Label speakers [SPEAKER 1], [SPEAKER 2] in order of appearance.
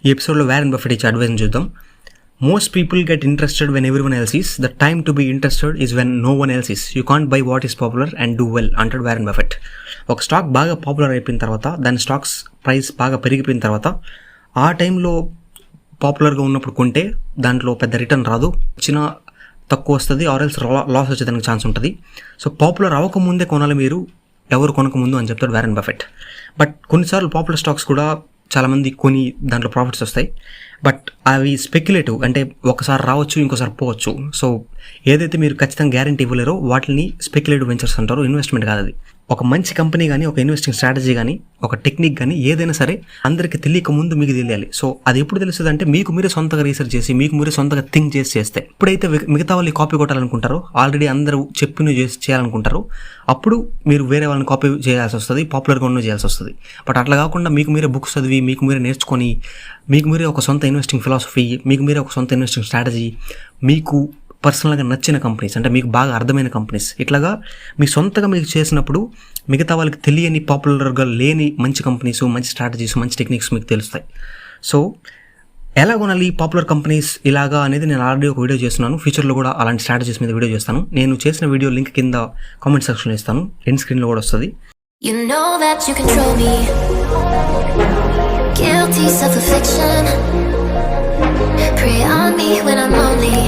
[SPEAKER 1] ఈ ఎపిసోడ్లో Warren Buffett ఇచ్చే అడ్వైస్ చూద్దాం. Most people get interested when everyone else is. The time to be interested is when no one else is. You can't buy what is popular and do well అంటాడు Warren Buffett. ఒక stock బాగా popular అయిపోయిన తర్వాత, దాని stocks price బాగా పెరిగిపోయిన తర్వాత, ఆ టైంలో పాపులర్గా ఉన్నప్పుడు కొంటే దాంట్లో పెద్ద రిటర్న్ రాదు, చిన్న తక్కువ వస్తుంది, ఆర్ఎల్స్ లాస్ వచ్చేదానికి ఛాన్స్ ఉంటుంది. సో పాపులర్ అవ్వకముందే కొనాలి మీరు, ఎవరు కొనకముందు అని చెప్తాడు వారెన్ బఫెట్. బట్ కొన్నిసార్లు పాపులర్ స్టాక్స్ కూడా చాలామంది కొని దాంట్లో ప్రాఫిట్స్ వస్తాయి. బట్ అవి స్పెక్యులేటివ్, అంటే ఒకసారి రావచ్చు, ఇంకోసారి పోవచ్చు. సో ఏదైతే మీరు ఖచ్చితంగా గ్యారంటీ ఇవ్వలేరో వాటిని స్పెక్యులేటివ్ వెంచర్స్ అంటారు, ఇన్వెస్ట్మెంట్ కాదు అది. ఒక మంచి కంపెనీ కానీ, ఒక ఇన్వెస్టింగ్ స్ట్రాటజీ కానీ, ఒక టెక్నిక్ కానీ ఏదైనా సరే అందరికీ తెలియక ముందు మీకు తెలియాలి. సో అది ఎప్పుడు తెలుస్తుంది అంటే మీకు మీరే సొంతగా రీసెర్చ్ చేసి, మీకు మీరే సొంతగా థింక్ చేస్తే. ఎప్పుడైతే మిగతా వాళ్ళు కాపీ కొట్టాలనుకుంటారో, ఆల్రెడీ అందరూ చెప్పిన చేయాలనుకుంటారో, అప్పుడు మీరు వేరే వాళ్ళని కాపీ చేయాల్సి వస్తుంది, పాపులర్గా ఉన్న చేయాల్సి వస్తుంది. బట్ అట్లా కాకుండా మీకు మీరే బుక్స్ చదివి, మీకు మీరే నేర్చుకొని, మీకు మీరే ఒక సొంత ఇన్వెస్టింగ్ ఫిలాసఫీ, మీకు మీరే ఒక సొంత ఇన్వెస్టింగ్ స్ట్రాటజీ, మీకు పర్సనల్గా నచ్చిన కంపెనీస్, అంటే మీకు బాగా అర్థమైన కంపెనీస్, ఇట్లాగా మీ సొంతగా మీకు చేసినప్పుడు మిగతా వాళ్ళకి తెలియని, పాపులర్గా లేని మంచి కంపెనీస్, మంచి స్ట్రాటజీస్, మంచి టెక్నిక్స్ మీకు తెలుస్తాయి. సో ఎలా కొనాలి పాపులర్ కంపెనీస్ ఇలాగా అనేది నేను ఆల్రెడీ ఒక వీడియో చేస్తున్నాను. ఫ్యూచర్లో కూడా అలాంటి స్ట్రాటజీస్ మీద వీడియో చేస్తాను. నేను చేసిన వీడియో లింక్ కింద కామెంట్ సెక్షన్లో ఇస్తాను, ఎండ్ స్క్రీన్లో కూడా వస్తుంది.
[SPEAKER 2] You know that you control me. Guilty self-affliction. Prey on me when I'm lonely.